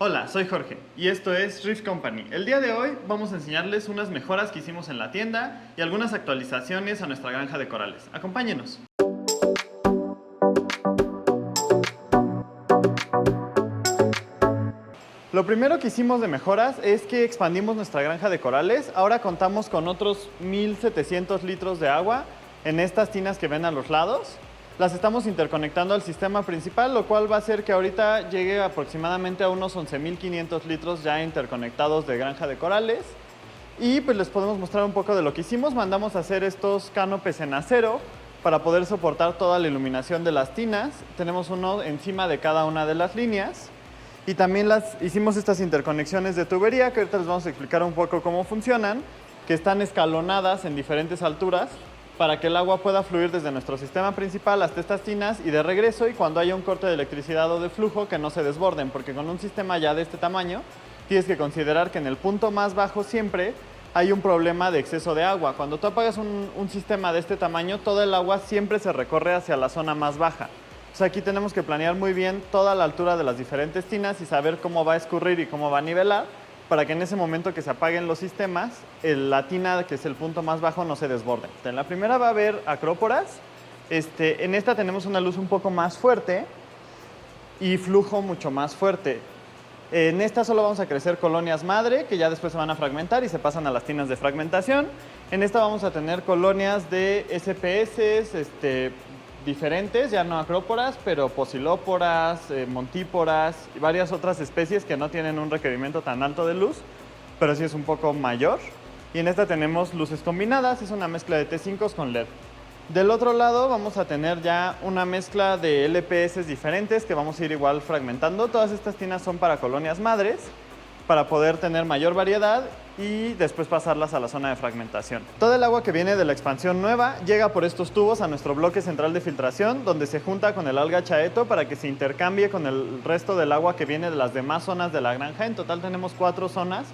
Hola, soy Jorge y esto es Riff Company. El día de hoy vamos a enseñarles unas mejoras que hicimos en la tienda y algunas actualizaciones a nuestra granja de corales. Acompáñenos. Lo primero que hicimos de mejoras es que expandimos nuestra granja de corales. Ahora contamos con otros 1700 litros de agua en estas tinas que ven a los lados. Las estamos interconectando al sistema principal, lo cual va a hacer que ahorita llegue aproximadamente a unos 11.500 litros ya interconectados de granja de corales. Y pues les podemos mostrar un poco de lo que hicimos. Mandamos a hacer estos cánopes en acero para poder soportar toda la iluminación de las tinas. Tenemos uno encima de cada una de las líneas. Y también hicimos estas interconexiones de tubería, que ahorita les vamos a explicar un poco cómo funcionan, que están escalonadas en diferentes alturas para que el agua pueda fluir desde nuestro sistema principal hasta estas tinas y de regreso, y cuando haya un corte de electricidad o de flujo que no se desborden, porque con un sistema ya de este tamaño tienes que considerar que en el punto más bajo siempre hay un problema de exceso de agua. Cuando tú apagas un sistema de este tamaño, todo el agua siempre se recorre hacia la zona más baja. Entonces aquí tenemos que planear muy bien toda la altura de las diferentes tinas y saber cómo va a escurrir y cómo va a nivelar, para que en ese momento que se apaguen los sistemas, la tina, que es el punto más bajo, no se desborde. En la primera va a haber acróporas. En esta tenemos una luz un poco más fuerte y flujo mucho más fuerte. En esta solo vamos a crecer colonias madre, que ya después se van a fragmentar y se pasan a las tinas de fragmentación. En esta vamos a tener colonias de SPS, diferentes, ya no acróporas, pero posilóporas, montíporas y varias otras especies que no tienen un requerimiento tan alto de luz, pero sí es un poco mayor. Y en esta tenemos luces combinadas, es una mezcla de T5 con LED. Del otro lado vamos a tener ya una mezcla de LPS diferentes que vamos a ir igual fragmentando. Todas estas tinas son para colonias madres, para poder tener mayor variedad y después pasarlas a la zona de fragmentación. Todo el agua que viene de la expansión nueva llega por estos tubos a nuestro bloque central de filtración, donde se junta con el alga chaeto para que se intercambie con el resto del agua que viene de las demás zonas de la granja. En total tenemos 4 zonas,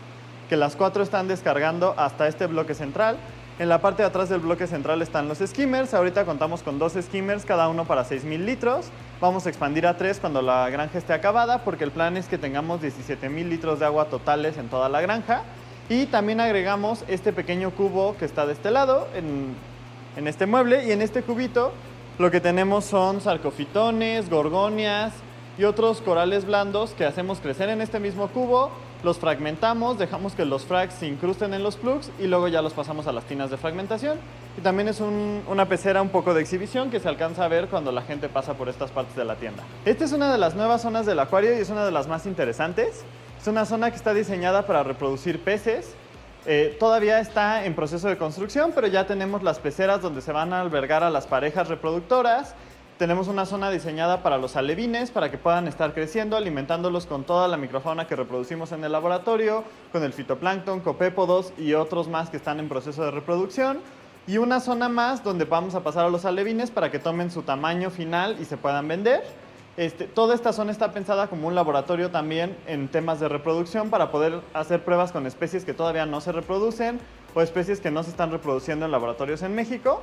que las 4 están descargando hasta este bloque central. En la parte de atrás del bloque central están los skimmers. Ahorita contamos con 2 skimmers, cada uno para 6,000 litros. Vamos a expandir a 3 cuando la granja esté acabada, porque el plan es que tengamos 17,000 litros de agua totales en toda la granja. Y también agregamos este pequeño cubo que está de este lado, en este mueble. Y en este cubito lo que tenemos son sarcofitones, gorgonias y otros corales blandos que hacemos crecer en este mismo cubo. Los fragmentamos, dejamos que los frags se incrusten en los plugs y luego ya los pasamos a las tinas de fragmentación. Y también es una pecera un poco de exhibición que se alcanza a ver cuando la gente pasa por estas partes de la tienda. Esta es una de las nuevas zonas del acuario y es una de las más interesantes. Es una zona que está diseñada para reproducir peces. Todavía está en proceso de construcción, pero ya tenemos las peceras donde se van a albergar a las parejas reproductoras. Tenemos una zona diseñada para los alevines, para que puedan estar creciendo, alimentándolos con toda la microfauna que reproducimos en el laboratorio, con el fitoplancton, copépodos y otros más que están en proceso de reproducción. Y una zona más donde vamos a pasar a los alevines para que tomen su tamaño final y se puedan vender. Toda esta zona está pensada como un laboratorio también en temas de reproducción, para poder hacer pruebas con especies que todavía no se reproducen o especies que no se están reproduciendo en laboratorios en México,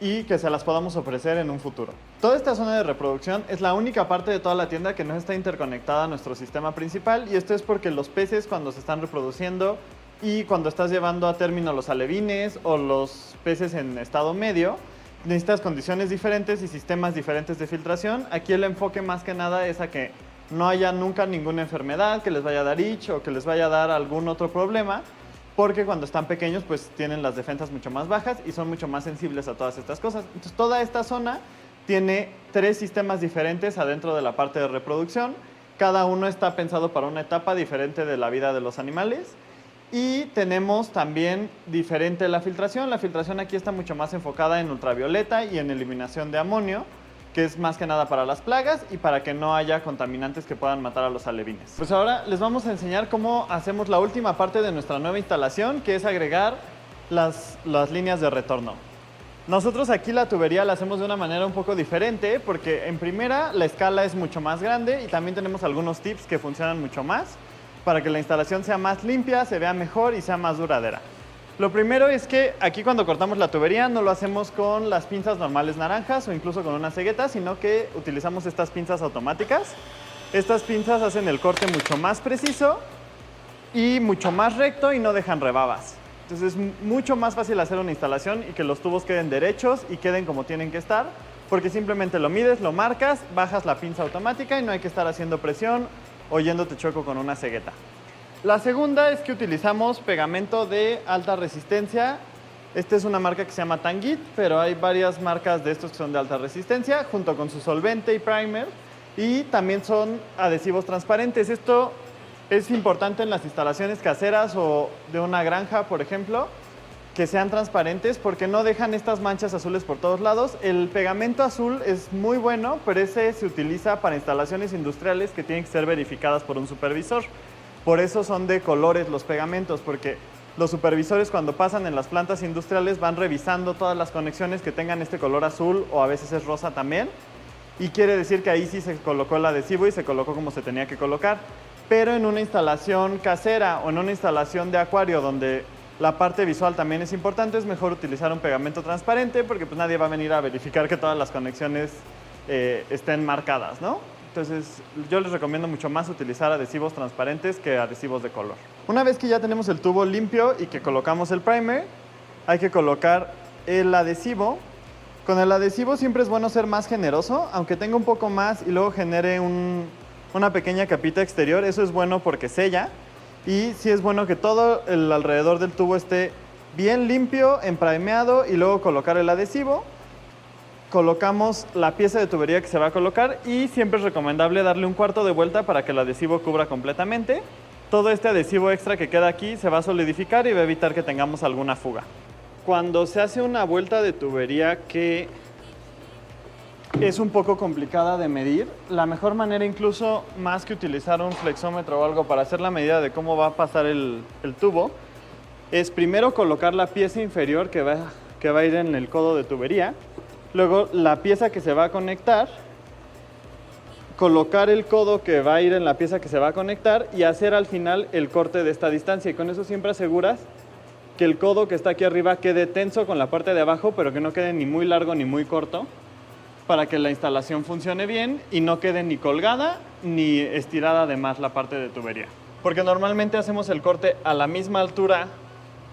y que se las podamos ofrecer en un futuro. Toda esta zona de reproducción es la única parte de toda la tienda que no está interconectada a nuestro sistema principal, y esto es porque los peces, cuando se están reproduciendo y cuando estás llevando a término los alevines o los peces en estado medio, necesitas condiciones diferentes y sistemas diferentes de filtración. Aquí el enfoque más que nada es a que no haya nunca ninguna enfermedad que les vaya a dar itch o que les vaya a dar algún otro problema, porque cuando están pequeños pues tienen las defensas mucho más bajas y son mucho más sensibles a todas estas cosas. Entonces toda esta zona tiene 3 sistemas diferentes adentro de la parte de reproducción. Cada uno está pensado para una etapa diferente de la vida de los animales. Y tenemos también diferente la filtración. La filtración aquí está mucho más enfocada en ultravioleta y en eliminación de amonio, que es más que nada para las plagas y para que no haya contaminantes que puedan matar a los alevines. Pues ahora les vamos a enseñar cómo hacemos la última parte de nuestra nueva instalación, que es agregar las líneas de retorno. Nosotros aquí la tubería la hacemos de una manera un poco diferente, porque en primera la escala es mucho más grande y también tenemos algunos tips que funcionan mucho más para que la instalación sea más limpia, se vea mejor y sea más duradera. Lo primero es que aquí cuando cortamos la tubería no lo hacemos con las pinzas normales naranjas o incluso con una cegueta, sino que utilizamos estas pinzas automáticas Estas pinzas hacen el corte mucho más preciso y mucho más recto y no dejan rebabas. Entonces es mucho más fácil hacer una instalación y que los tubos queden derechos y queden como tienen que estar, porque simplemente lo mides, lo marcas, bajas la pinza automática y no hay que estar haciendo presión o yéndote chueco con una cegueta. La segunda es que utilizamos pegamento de alta resistencia. Esta es una marca que se llama Tanguit, pero hay varias marcas de estos que son de alta resistencia, junto con su solvente y primer, y también son adhesivos transparentes. Esto es importante en las instalaciones caseras o de una granja, por ejemplo, que sean transparentes porque no dejan estas manchas azules por todos lados. El pegamento azul es muy bueno, pero ese se utiliza para instalaciones industriales que tienen que ser verificadas por un supervisor. Por eso son de colores los pegamentos, porque los supervisores cuando pasan en las plantas industriales van revisando todas las conexiones que tengan este color azul o a veces es rosa también. Y quiere decir que ahí sí se colocó el adhesivo y se colocó como se tenía que colocar. Pero en una instalación casera o en una instalación de acuario donde la parte visual también es importante, es mejor utilizar un pegamento transparente porque pues nadie va a venir a verificar que todas las conexiones estén marcadas, ¿no? Entonces yo les recomiendo mucho más utilizar adhesivos transparentes que adhesivos de color. Una vez que ya tenemos el tubo limpio y que colocamos el primer, hay que colocar el adhesivo. Con el adhesivo siempre es bueno ser más generoso, aunque tenga un poco más y luego genere una pequeña capita exterior. Eso es bueno porque sella. Y sí es bueno que todo el alrededor del tubo esté bien limpio, emprimeado y luego colocar el adhesivo. Colocamos la pieza de tubería que se va a colocar y siempre es recomendable darle un cuarto de vuelta para que el adhesivo cubra completamente. Todo este adhesivo extra que queda aquí se va a solidificar y va a evitar que tengamos alguna fuga. Cuando se hace una vuelta de tubería que es un poco complicada de medir, la mejor manera, incluso más que utilizar un flexómetro o algo para hacer la medida de cómo va a pasar el tubo, es primero colocar la pieza inferior que va a ir en el codo de tubería, luego la pieza que se va a conectar, colocar el codo que va a ir en la pieza que se va a conectar y hacer al final el corte de esta distancia, y con eso siempre aseguras que el codo que está aquí arriba quede tenso con la parte de abajo, pero que no quede ni muy largo ni muy corto, para que la instalación funcione bien y no quede ni colgada ni estirada de más la parte de tubería. Porque normalmente hacemos el corte a la misma altura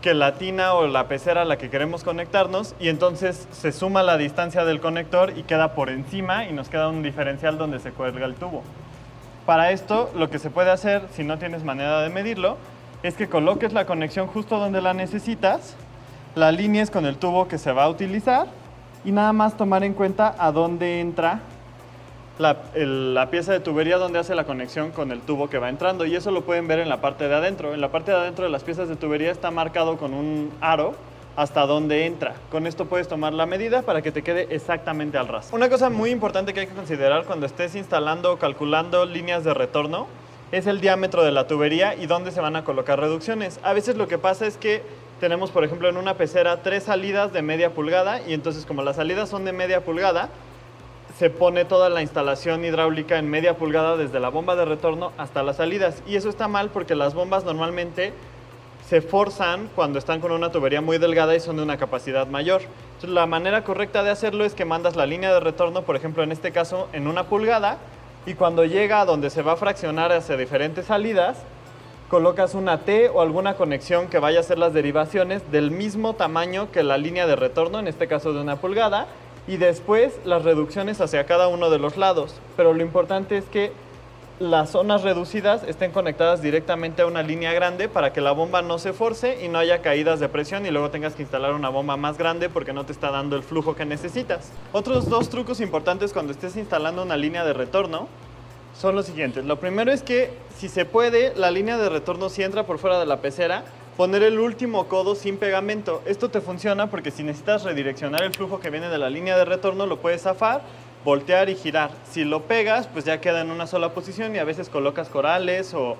que la tina o la pecera a la que queremos conectarnos y entonces se suma la distancia del conector y queda por encima y nos queda un diferencial donde se cuelga el tubo. Para esto, lo que se puede hacer, si no tienes manera de medirlo, es que coloques la conexión justo donde la necesitas, la alinees con el tubo que se va a utilizar y nada más tomar en cuenta a dónde entra la pieza de tubería, donde hace la conexión con el tubo que va entrando, y eso lo pueden ver en la parte de adentro. En la parte de adentro de las piezas de tubería está marcado con un aro hasta dónde entra. Con esto puedes tomar la medida para que te quede exactamente al ras. Una cosa muy importante que hay que considerar cuando estés instalando o calculando líneas de retorno es el diámetro de la tubería y dónde se van a colocar reducciones. A veces lo que pasa es que tenemos, por ejemplo, en una pecera 3 salidas de media pulgada y entonces como las salidas son de media pulgada, se pone toda la instalación hidráulica en media pulgada desde la bomba de retorno hasta las salidas. Y eso está mal porque las bombas normalmente se forzan cuando están con una tubería muy delgada y son de una capacidad mayor. Entonces la manera correcta de hacerlo es que mandas la línea de retorno, por ejemplo en este caso, en 1 pulgada, y cuando llega a donde se va a fraccionar hacia diferentes salidas, colocas una T o alguna conexión que vaya a hacer las derivaciones del mismo tamaño que la línea de retorno, en este caso de 1 pulgada, y después las reducciones hacia cada uno de los lados. Pero lo importante es que las zonas reducidas estén conectadas directamente a una línea grande para que la bomba no se force y no haya caídas de presión y luego tengas que instalar una bomba más grande porque no te está dando el flujo que necesitas. Otros 2 trucos importantes cuando estés instalando una línea de retorno son los siguientes. Lo primero es que, si se puede, la línea de retorno, si entra por fuera de la pecera, poner el último codo sin pegamento. Esto te funciona porque si necesitas redireccionar el flujo que viene de la línea de retorno, lo puedes zafar, voltear y girar. Si lo pegas, pues ya queda en una sola posición y a veces colocas corales o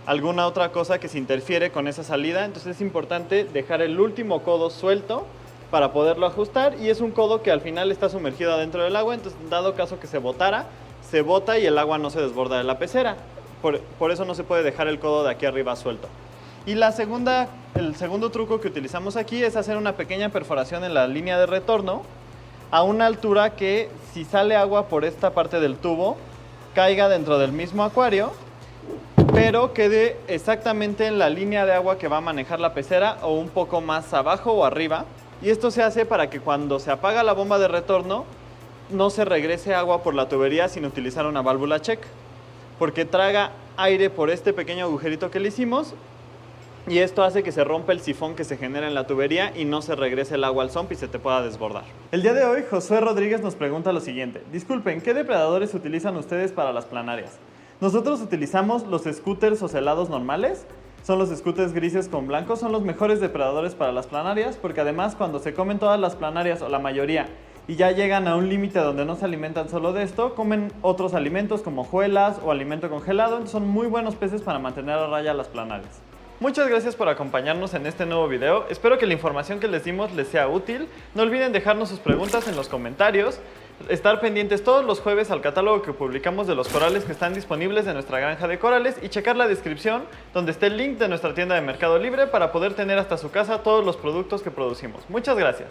alguna otra cosa que se interfiere con esa salida. Entonces es importante dejar el último codo suelto para poderlo ajustar, y es un codo que al final está sumergido adentro del agua, entonces dado caso que se botara, se bota y el agua no se desborda de la pecera. Por eso no se puede dejar el codo de aquí arriba suelto. Y el segundo truco que utilizamos aquí es hacer una pequeña perforación en la línea de retorno a una altura que, si sale agua por esta parte del tubo, caiga dentro del mismo acuario, pero quede exactamente en la línea de agua que va a manejar la pecera o un poco más abajo o arriba. Y esto se hace para que cuando se apaga la bomba de retorno no se regrese agua por la tubería sin utilizar una válvula check, porque traga aire por este pequeño agujerito que le hicimos y esto hace que se rompa el sifón que se genera en la tubería y no se regrese el agua al sump y se te pueda desbordar. El día de hoy Josué Rodríguez nos pregunta lo siguiente: disculpen, ¿qué depredadores utilizan ustedes para las planarias? Nosotros utilizamos los scooters ocelados normales. Son los scooters grises con blanco, son los mejores depredadores para las planarias, porque además cuando se comen todas las planarias o la mayoría y ya llegan a un límite donde no se alimentan solo de esto, comen otros alimentos como hojuelas o alimento congelado, entonces son muy buenos peces para mantener a raya las planarias. Muchas gracias por acompañarnos en este nuevo video, espero que la información que les dimos les sea útil. No olviden dejarnos sus preguntas en los comentarios, estar pendientes todos los jueves al catálogo que publicamos de los corales que están disponibles de nuestra granja de corales y checar la descripción donde está el link de nuestra tienda de Mercado Libre para poder tener hasta su casa todos los productos que producimos. Muchas gracias.